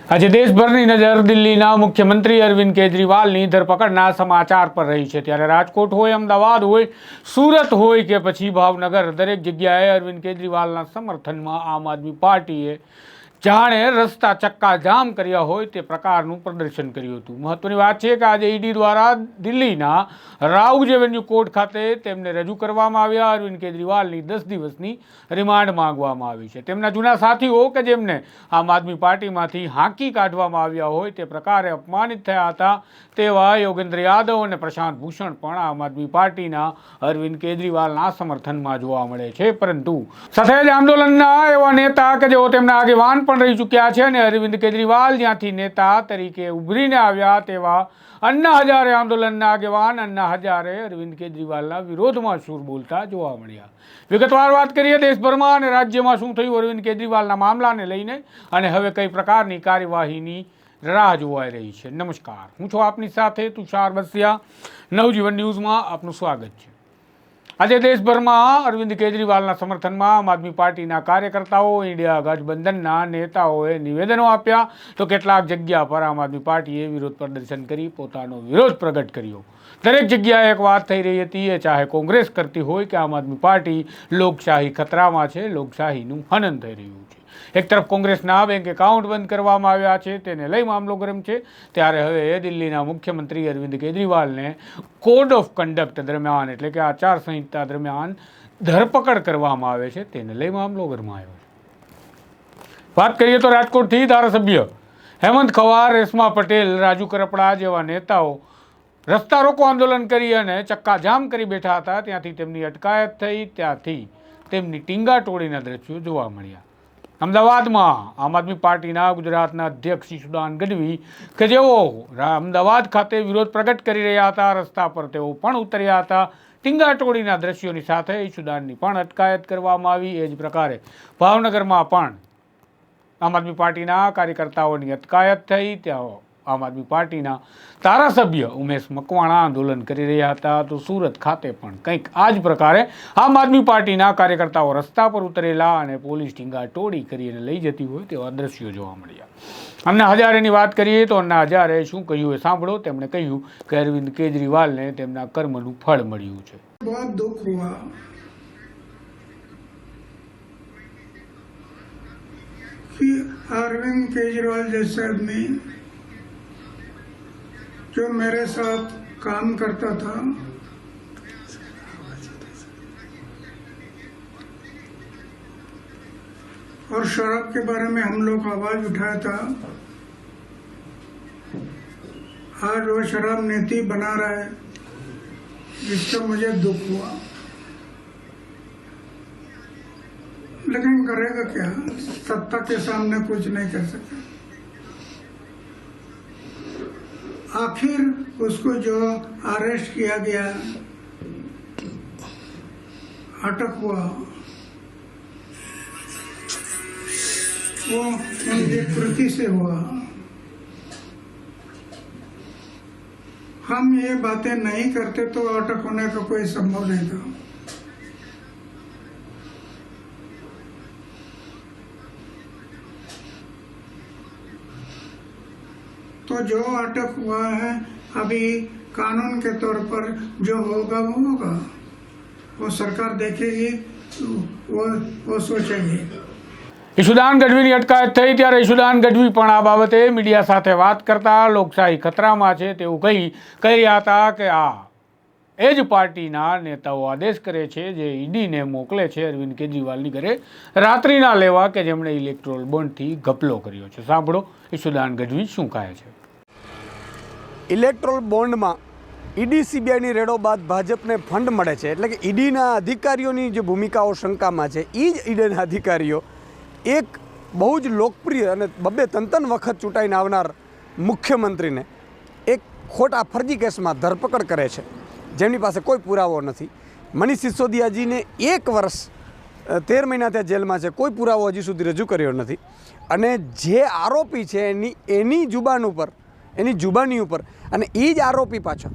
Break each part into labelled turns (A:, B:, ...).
A: આજે દેશભરની નજર દિલ્હીના મુખ્યમંત્રી અરવિંદ કેજરીવાલની ધરપકડના સમાચાર પર રહી છે। ત્યારે રાજકોટ હોય, અમદાવાદ હોય, સુરત હોય કે પછી ભાવનગર, દરેક જગ્યાએ અરવિંદ કેજરીવાલના સમર્થનમાં આમ આદમી પાર્ટીએ જાણે રસ્તા ચક્કાજામ કર્યા હોય તે પ્રકારનું પ્રદર્શન કર્યું હતું। મહત્વની વાત છે કે આજે ઈડી દ્વારા દિલ્હીના રાઉજ એવન્યુ કોર્ટ ખાતે તેમને રજૂ કરવામાં આવ્યા। અરવિંદ કેજરીવાલની 10 દિવસની રિમાન્ડ માંગવામાં આવી છે। તેમના જૂના સાથીઓ કે જેમને આમ આદમી પાર્ટીમાંથી હાંકી કાઢવામાં આવ્યા હોય તે પ્રકારે અપમાનિત થયા હતા તેવા યોગેન્દ્ર યાદવ અને પ્રશાંત ભૂષણ પણ આમ આદમી પાર્ટીના અરવિંદ કેજરીવાલના સમર્થનમાં જોવા મળે છે। પરંતુ સાથે જ આંદોલનના એવા નેતા કે જેઓ તેમના આગેવાન પણ રહી ચૂક્યા છે અને અરવિંદ કેજરીવાલ જ્યાંથી નેતા તરીકે ઉભરીને આવ્યા તેવા અન્ના હજારે આંદોલનના આગેવાન અન્ના હજારે અરવિંદ કેજરીવાલના વિરોધમાં સૂર બોલતા જોવા મળ્યા। વિગતવાર વાત કરીએ દેશભરમાં અને રાજ્યમાં શું થયું અરવિંદ કેજરીવાલના મામલાને લઈને અને હવે કઈ પ્રકારની કાર્યવાહીની રાહ જોવાઈ રહી છે। નમસ્કાર, હું છું આપની સાથે તુષાર બસિયા। નવજીવન ન્યૂઝમાં આપનું સ્વાગત છે। આજે દેશભરમાં અરવિંદ કેજરીવાલના સમર્થનમાં આમ આદમી પાર્ટીના કાર્યકર્તાઓ, ઇન્ડિયા ગઠબંધનના નેતાઓએ નિવેદનો આપ્યા તો કેટલાક જગ્યા પર આમ આદમી પાર્ટીએ વિરોધ પ્રદર્શન કરી પોતાનો વિરોધ પ્રગટ કર્યો। દરેક જગ્યાએ એક વાત થઈ રહી હતી, એ ચાહે કોંગ્રેસ કરતી હોય કે આમ આદમી પાર્ટી, લોકશાહી ખતરામાં છે, લોકશાહીનું હનન થઈ રહ્યું છે। એક તરફ કોંગ્રેસના બેંક એકાઉન્ટ બંધ કરવામાં આવ્યા છે, તેને લઈ મામલો ગરમ છે। ત્યારે હવે દિલ્હીના મુખ્યમંત્રી અરવિંદ કેજરીવાલને કોડ ઓફ કન્ડક્ટ દરમિયાન એટલે કે આચાર સંહિતા દરમિયાન ધરપકડ કરવામાં આવે છે, તેને લઈ મામલો ગરમાયો છે। વાત કરીએ તો રાજકોટથી ધારાસભ્ય હેમંત ખવાર, રેશમા પટેલ, રાજુ કરપડા જેવા નેતાઓ રસ્તા રોકો આંદોલન કરી અને ચક્કાજામ કરી બેઠા હતા, ત્યાંથી તેમની અટકાયત થઈ, ત્યાંથી તેમની ટીંગાટોળીના દ્રશ્યો જોવા મળ્યા। અમદાવાદમાં આમ આદમી પાર્ટીના ગુજરાતના અધ્યક્ષ ઈશુદાન ગઢવી કે જેઓ અમદાવાદ ખાતે વિરોધ પ્રગટ કરી રહ્યા હતા, રસ્તા પર તેઓ પણ ઉતર્યા હતા। ટીંગાટોળીના દ્રશ્યોની સાથે ઈશુદાનની પણ અટકાયત કરવામાં આવી। એ જ પ્રકારે ભાવનગરમાં પણ આમ આદમી પાર્ટીના કાર્યકર્તાઓની અટકાયત થઈ। ત્યાં આમ આદમી પાર્ટીના ધારાસભ્ય ઉમેશ મકવાણા આંદોલન કરી રહ્યા હતા। તો સુરત ખાતે પણ કંઈક આ જ પ્રકારે આમ આદમી પાર્ટીના કાર્યકર્તાઓ રસ્તા પર ઉતરેલા અને પોલીસ ટીંગાટોળી કરીને લઈ જતી હોય તેવા દ્રશ્યો જોવા મળ્યા। અન્ના હજારેની વાત કરીએ તો અન્ના હજારે શું કહ્યું એ સાંભળો। તેમણે કહ્યું કે અરવિંદ કેજરીવાલને તેમના કર્મનું ફળ મળ્યું છે।
B: बहुत दुख हुआ कि अरविंद केजरीवाल जैसे आदमी जो मेरे साथ काम करता था और शराब के बारे में हम लोग आवाज उठाया था, आज वो शराब नीति बना रहा है, जिसका मुझे दुख हुआ। लेकिन करेगा क्या, सत्ता के सामने कुछ नहीं कर सकता। आखिर उसको जो अरेस्ट किया गया, अटक हुआ, वो उनकी कृति से हुआ। हम ये बातें नहीं करते तो अटक होने का कोई संभव नहीं था। तो जो अटक हुआ है, अभी कानून के तौर पर जो होगा वो होगा, वो सरकार देखेगी, वो सोचेगी।
A: ઈશુદાન ગઢવીની અટકાયત થઈ ત્યારે ઈશુદાન ગઢવી પણ આ બાબતે મીડિયા સાથે વાત કરતા લોકશાહી ખતરામાં છે તેવું કહી રહ્યા હતા કે આ એ જ પાર્ટીના નેતાઓ આદેશ કરે છે જે ઈડીને મોકલે છે અરવિંદ કેજરીવાલની ઘરે રાત્રિના લેવા કે જેમણે ઇલેક્ટ્રોલ બોન્ડથી ઘપલો કર્યો છે। સાંભળો ઈશુદાન ગઢવી શું કહે છે।
C: ઇલેક્ટ્રોલ બોન્ડમાં ઈડી સીબીઆઈની રેડો બાદ ભાજપને ફંડ મળે છે, એટલે કે ઈડીના અધિકારીઓની જે ભૂમિકાઓ શંકામાં છે એ જ ઈડીના અધિકારીઓ એક બહુ જ લોકપ્રિય અને બબ્બે તંતન વખત ચૂંટાઈને આવનાર મુખ્યમંત્રીને એક ખોટા ફરજી કેસમાં ધરપકડ કરે છે, જેમની પાસે કોઈ પુરાવો નથી। મનીષ સિસોદિયાજીને 1 વર્ષ 13 મહિના ત્યાં જેલમાં છે, કોઈ પુરાવો હજી સુધી રજૂ કર્યો નથી। અને જે આરોપી છે એની જુબાની ઉપર અને એ જ આરોપી પાછો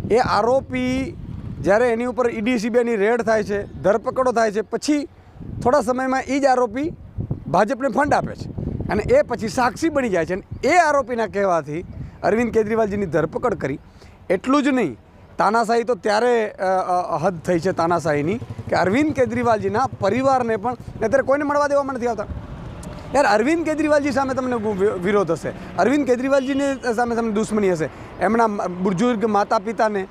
C: એ આરોપી જ્યારે એની ઉપર ઈડી સીબીઆઈની રેડ થાય છે, ધરપકડો થાય છે, પછી થોડા સમયમાં એ જ આરોપી ભાજપને ફંડ આપે છે। અને એ પછી સાક્ષી બની જાય છે. અને એ આરોપીના કહેવાથી અરવિંદ કેજરીવાલજીની ધરપકડ કરી. એટલું જ નહીં, તાનાશાહી તો ત્યારે હદ થઈ છે તાનાશાહીની કે અરવિંદ કેજરીવાલજીના પરિવારને પણ અત્યારે કોઈને મળવા દેવામાં નથી આવતા. યાર, અરવિંદ કેજરીવાલજી સામે તમને વિરોધ હશે, અરવિંદ કેજરીવાલજીની સામે તમને દુશ્મની હશે, એમના બુજુર્ગ માતા પિતાને,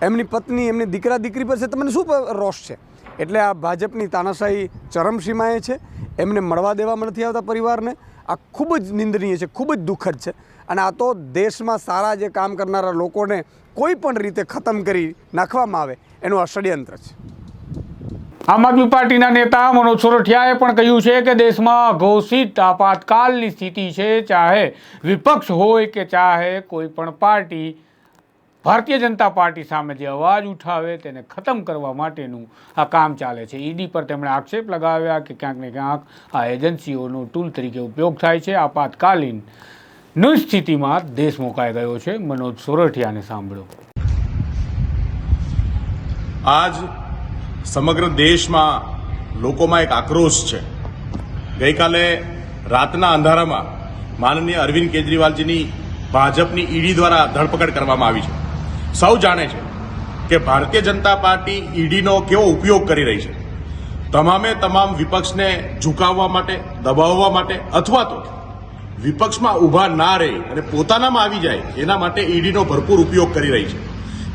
C: એમની પત્ની, એમની દીકરા દીકરી પર છે, તમને શું રોષ છે? એટલે આ ભાજપની તાનાશાહી ચરમસીમાએ છે. એમને મળવા દેવામાં નથી આવતા પરિવારને. આ ખૂબ જ નિંદનીય છે, ખૂબ જ દુઃખદ છે. અને આ તો દેશમાં સારા જે કામ કરનારા લોકોને કોઈ પણ રીતે ખતમ કરી નાખવામાં આવે એનું આ ષડયંત્ર છે.
A: આમ આદમી પાર્ટીના નેતા મનોજ સોરઠિયાએ પણ કહ્યું છે કે દેશમાં ઘોષિત આપાતકાલની સ્થિતિ છે. ચાહે વિપક્ષ હોય કે ચાહે કોઈ પણ પાર્ટી ભારતીય જનતા પાર્ટી સામે જે અવાજ ઉઠાવે તેને ખતમ કરવા માટેનું આ કામ ચાલે છે. ઈડી પર તેમણે આક્ષેપ લગાવ્યા કે ક્યાંક ને ક્યાંક આ એજન્સીઓનો ટૂલ તરીકે ઉપયોગ થાય છે. આપાતકાલીન સ્થિતિમાં દેશ મુકાઈ ગયો છે. મનોજ સોરઠિયાને સાંભળો.
D: આજ સમગ્ર દેશમાં લોકોમાં એક આક્રોશ છે. ગઈકાલે રાતના અંધારામાં માનનીય અરવિંદ કેજરીવાલજીની ભાજપની ઈડી દ્વારા ધરપકડ કરવામાં આવી છે. સૌ જાણે છે કે ભારતીય જનતા પાર્ટી ઈડીનો કેવો ઉપયોગ કરી રહી છે. તમામ વિપક્ષને ઝુકાવવા માટે, દબાવવા માટે અથવા તો વિપક્ષમાં ઊભા ના રહી અને પોતાનામાં આવી જાય એના માટે ઈડીનો ભરપૂર ઉપયોગ કરી રહી છે.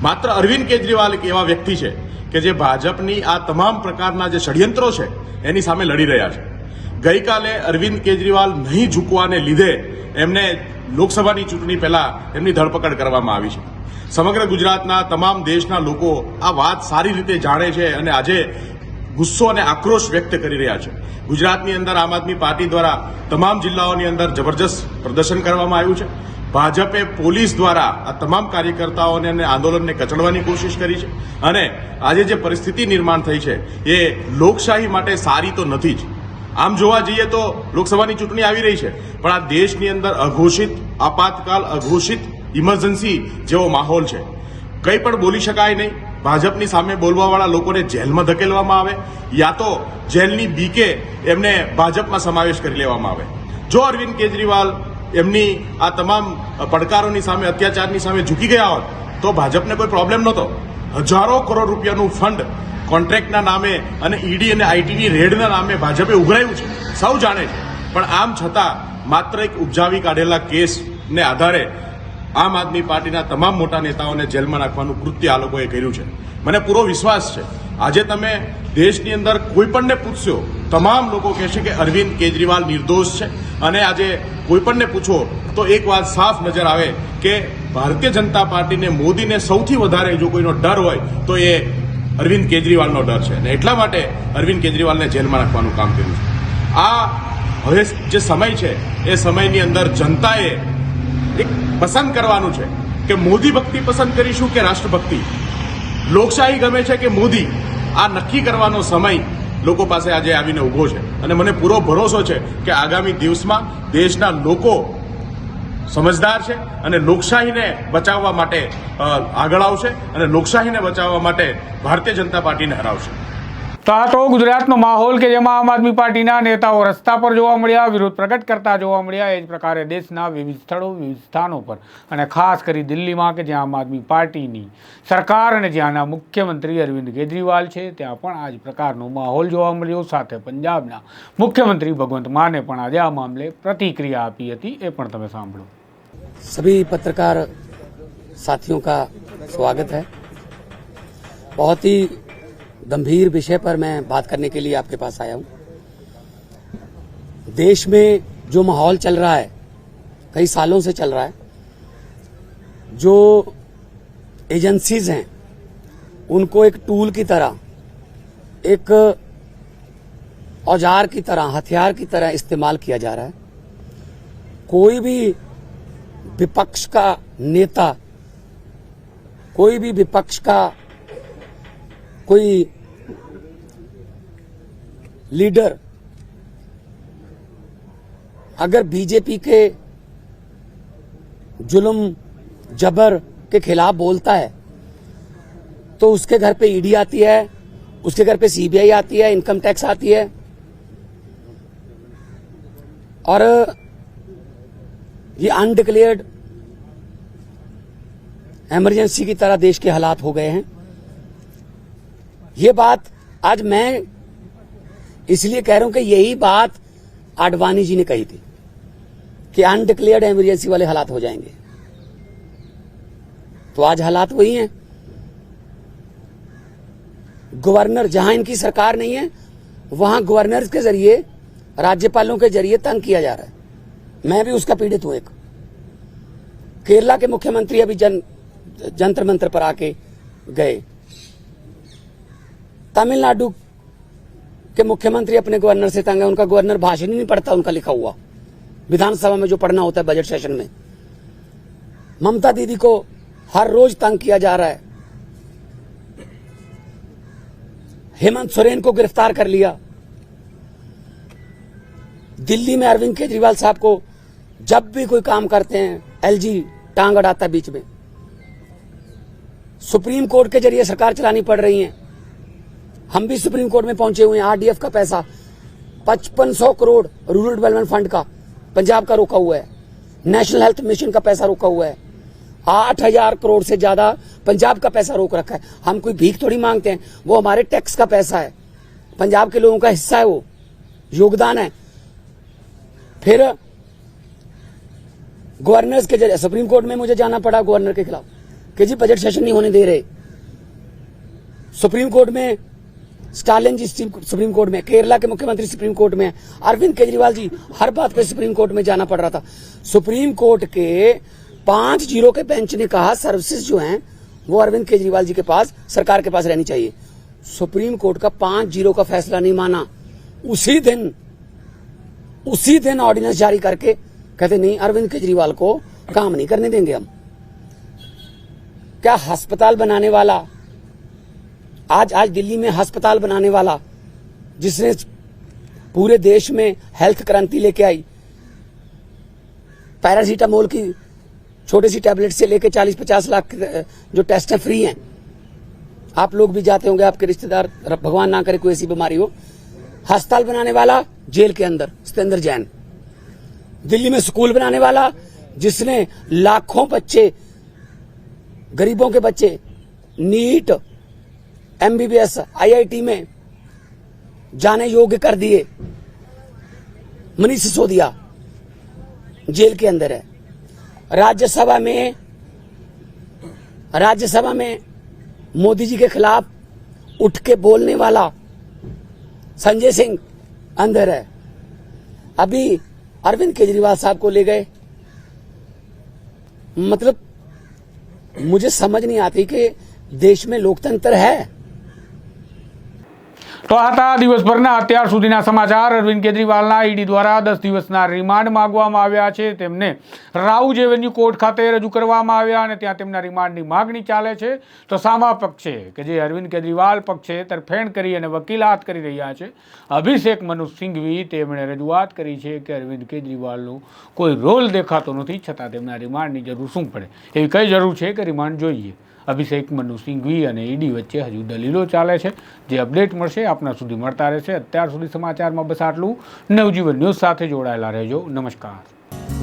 D: માત્ર અરવિંદ કેજરીવાલ એક એવા વ્યક્તિ છે કે જે ભાજપની આ તમામ પ્રકારના જે ષડયંત્રો છે એની સામે લડી રહ્યા છે. ગઈકાલે અરવિંદ કેજરીવાલ નહીં ઝૂકવાને લીધે એમને લોકસભાની ચૂંટણી પહેલા એમની ધરપકડ કરવામાં આવી છે. સમગ્ર ગુજરાતના તમામ દેશના લોકો આ વાત સારી રીતે જાણે છે અને આજે ગુસ્સો અને આક્રોશ વ્યક્ત કરી રહ્યા છે. ગુજરાતની અંદર આમ આદમી પાર્ટી દ્વારા તમામ જિલ્લાઓની અંદર જબરજસ્ત પ્રદર્શન કરવામાં આવ્યું છે. ભાજપે પોલીસ દ્વારા આ તમામ કાર્યકર્તાઓને અને આંદોલનને કચડવાની કોશિશ કરી છે અને આજે જે પરિસ્થિતિ નિર્માણ થઈ છે એ લોકશાહી માટે સારી તો નથી જ. આમ જોવા જઈએ તો લોકસભાની ચૂંટણી આવી રહી છે, પણ આ દેશની અંદર અઘોષિત આપાતકાલ, અઘોષિત ઇમરજન્સી જેવો માહોલ છે. કંઈ પણ બોલી શકાય નહીં. ભાજપની સામે બોલવાવાળા લોકોને જેલમાં ધકેલવામાં આવે યા તો જેલની બીકે એમને ભાજપમાં સમાવેશ કરી લેવામાં આવે. જો અરવિંદ કેજરીવાલ એમની આ તમામ પડકારોની સામે, અત્યાચારની સામે ઝૂકી ગયા હોત તો ભાજપને કોઈ પ્રોબ્લેમ નહોતો. હજારો કરોડ રૂપિયાનું ફંડ કોન્ટ્રાક્ટના નામે અને ઈડી અને આઈટીની રેડના નામે ભાજપે ઉઘરાયું છે, સૌ જાણે છે. પણ આમ છતાં માત્ર એક ઉપજાવી કાઢેલા કેસને આધારે આમ આદમી પાર્ટીના તમામ મોટા નેતાઓને જેલમાં નાખવાનું કૃત્ય આ લોકોએ કર્યું છે. મને પૂરો વિશ્વાસ છે આજે તમે દેશની અંદર કોઈ પણને પૂછશો, તમામ લોકો કહેશે કે અરવિંદ કેજરીવાલ નિર્દોષ છે. અને આજે કોઈ પણને પૂછો તો એક વાત સાફ નજર આવે કે ભારતીય જનતા પાર્ટીને, મોદીને સૌથી વધારે જો કોઈનો ડર હોય તો એ અરવિંદ કેજરીવાલનો ડર છે. અને એટલા માટે અરવિંદ કેજરીવાલને જેલમાં નાખવાનું કામ કર્યું છે. આ હવે જે સમય છે એ સમયની અંદર જનતાએ એક પસંદ કરવાનું છે કે મોદી ભક્તિ પસંદ કરીશું કે રાષ્ટ્રભક્તિ, લોકશાહી ગમે છે કે મોદી. આ નક્કી કરવાનો સમય લોકો પાસે આજે આવીને ઊભો છે. અને મને પૂરો ભરોસો છે કે આગામી દિવસમાં દેશના લોકો સમજદાર છે અને લોકશાહીને બચાવવા માટે આગળ આવશે અને લોકશાહીને બચાવવા માટે ભારતીય જનતા પાર્ટીને હરાવશે.
A: તો આ તો ગુજરાતનો માહોલ કે જેમાં આમ આદમી પાર્ટીના નેતાઓ રસ્તા પર જોવા મળ્યા, વિરોધ પ્રગટ કરતા જોવા મળ્યા. એ જ પ્રકારે દેશના વિવિધ સ્થળો, વિવિધ સ્થાનો પર અને ખાસ કરી દિલ્હીમાં કે જ્યાં આમ આદમી પાર્ટીની સરકાર અને જ્યાંના મુખ્યમંત્રી અરવિંદ કેજરીવાલ છે ત્યાં પણ આ જ પ્રકારનો માહોલ જોવા મળ્યો. સાથે પંજાબના મુખ્યમંત્રી ભગવંત માને પણ આજે આ મામલે પ્રતિક્રિયા આપી હતી, એ પણ તમે સાંભળો.
E: सभी पत्रकार साथियों का स्वागत है. बहुत ही गंभीर विषय पर मैं बात करने के लिए आपके पास आया हूं. देश में जो माहौल चल रहा है, कई सालों से चल रहा है, जो एजेंसीज हैं उनको एक टूल की तरह, एक औजार की तरह, हथियार की तरह इस्तेमाल किया जा रहा है. कोई भी विपक्ष का नेता, कोई भी विपक्ष का कोई लीडर अगर बीजेपी के जुल्म जबर के खिलाफ बोलता है तो उसके घर पे ईडी आती है, उसके घर पे सीबीआई आती है, इनकम टैक्स आती है. और ये अनडिक्लेयर्ड इमरजेंसी की तरह देश के हालात हो गए हैं। ये बात आज मैं इसलिए कह रहा हूं कि यही बात आडवाणी जी ने कही थी कि अनडिक्लेयर्ड इमरजेंसी वाले हालात हो जाएंगे, तो आज हालात वही हैं। गवर्नर, जहां इनकी सरकार नहीं है वहां गवर्नर के जरिए, राज्यपालों के जरिए तंग किया जा रहा है। मैं भी उसका पीड़ित हूं। एक केरला के मुख्यमंत्री अभी जंतर मंतर पर आके गए। तमिलनाडु के मुख्यमंत्री अपने गवर्नर से तंग है। उनका गवर्नर भाषण ही नहीं पढ़ता, उनका लिखा हुआ विधानसभा में जो पढ़ना होता है बजट सेशन में। ममता दीदी को हर रोज तंग किया जा रहा है। हेमंत सोरेन को गिरफ्तार कर लिया। दिल्ली में अरविंद केजरीवाल साहब को जब भी कोई काम करते हैं एलजी टांग अड़ाता है बीच में। सुप्रीम कोर्ट के जरिए सरकार चलानी पड़ रही है। हम भी सुप्रीम कोर्ट में पहुंचे हुए हैं। आरडीएफ का पैसा 5500 करोड़ रूरल डेवलपमेंट फंड का पंजाब का रोका हुआ है। नेशनल हेल्थ मिशन का पैसा रोका हुआ है। 8000 करोड़ से ज्यादा पंजाब का पैसा रोक रखा है। हम कोई भीख थोड़ी मांगते हैं, वो हमारे टैक्स का पैसा है, पंजाब के लोगों का हिस्सा है, वो योगदान है। फिर गवर्नर्स के जरिए सुप्रीम कोर्ट में मुझे जाना पड़ा गवर्नर के खिलाफ कि जी बजट सेशन नहीं होने दे रहे। सुप्रीम कोर्ट में स्टालिन जी सुप्रीम कोर्ट में, केरला के मुख्यमंत्री सुप्रीम कोर्ट में, अरविंद केजरीवाल जी हर बात पे सुप्रीम कोर्ट में जाना पड़ रहा था। सुप्रीम कोर्ट के 5-0 के बेंच ने कहा सर्विसेज जो हैं वो अरविंद केजरीवाल जी के पास, सरकार के पास रहनी चाहिए। सुप्रीम कोर्ट का 5-0 का फैसला नहीं माना। उसी दिन ऑर्डिनेंस जारी करके कहते नहीं, अरविंद केजरीवाल को काम नहीं करने देंगे हम। क्या अस्पताल बनाने वाला, आज दिल्ली में अस्पताल बनाने वाला जिसने पूरे देश में हेल्थ क्रांति लेके आई, पैरासीटामोल की छोटी सी टैबलेट से लेके 40-50 लाख जो टेस्ट हैं फ्री हैं। आप लोग भी जाते होंगे, आपके रिश्तेदार, भगवान ना करे कोई ऐसी बीमारी हो। अस्पताल बनाने वाला जेल के अंदर सत्येंद्र जैन। दिल्ली में स्कूल बनाने वाला जिसने लाखों बच्चे, गरीबों के बच्चे नीट, एमबीबीएस, आईआईटी में जाने योग्य कर दिए, मनीष सिसोदिया जेल के अंदर है। राज्यसभा में मोदी जी के खिलाफ उठ के बोलने वाला संजय सिंह अंदर है। अभी अरविंद केजरीवाल साहब को ले गए। मतलब मुझे समझ नहीं आती कि देश में लोकतंत्र है।
A: તો આ હતા દિવસભરના અત્યાર સુધીના સમાચાર। અરવિંદ કેજરીવાલના ઈડી દ્વારા 10 દિવસના રિમાન્ડ માંગવામાં આવ્યા છે। તેમને રાઉજ એવન્યુ કોર્ટ ખાતે રજૂ કરવામાં આવ્યા અને ત્યાં તેમના રિમાન્ડની માગણી ચાલે છે। તો સામા પક્ષે કે જે અરવિંદ કેજરીવાલ પક્ષે તરફેણ કરી અને વકીલાત કરી રહ્યા છે અભિષેક મનુ સિંઘવી, તેમણે રજૂઆત કરી છે કે અરવિંદ કેજરીવાલનો કોઈ રોલ દેખાતો નથી, છતાં તેમના રિમાન્ડની જરૂર શું પડે, એવી કઈ જરૂર છે કે રિમાન્ડ જોઈએ। અભિષેક મનુ સિંઘવી અને ઈડી વચ્ચે હજુ દલીલો ચાલે છે। જે અપડેટ મળશે આપના સુધી મળતા રહેશે। અત્યાર સુધી સમાચારમાં બસ આટલું। નવજીવન ન્યૂઝ સાથે જોડાયેલા રહેજો। નમસ્કાર।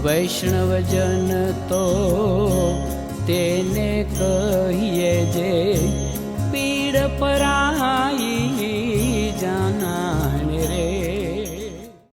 F: વૈષ્ણવજન તો તેને કહીએ જે પીડ પરાઈ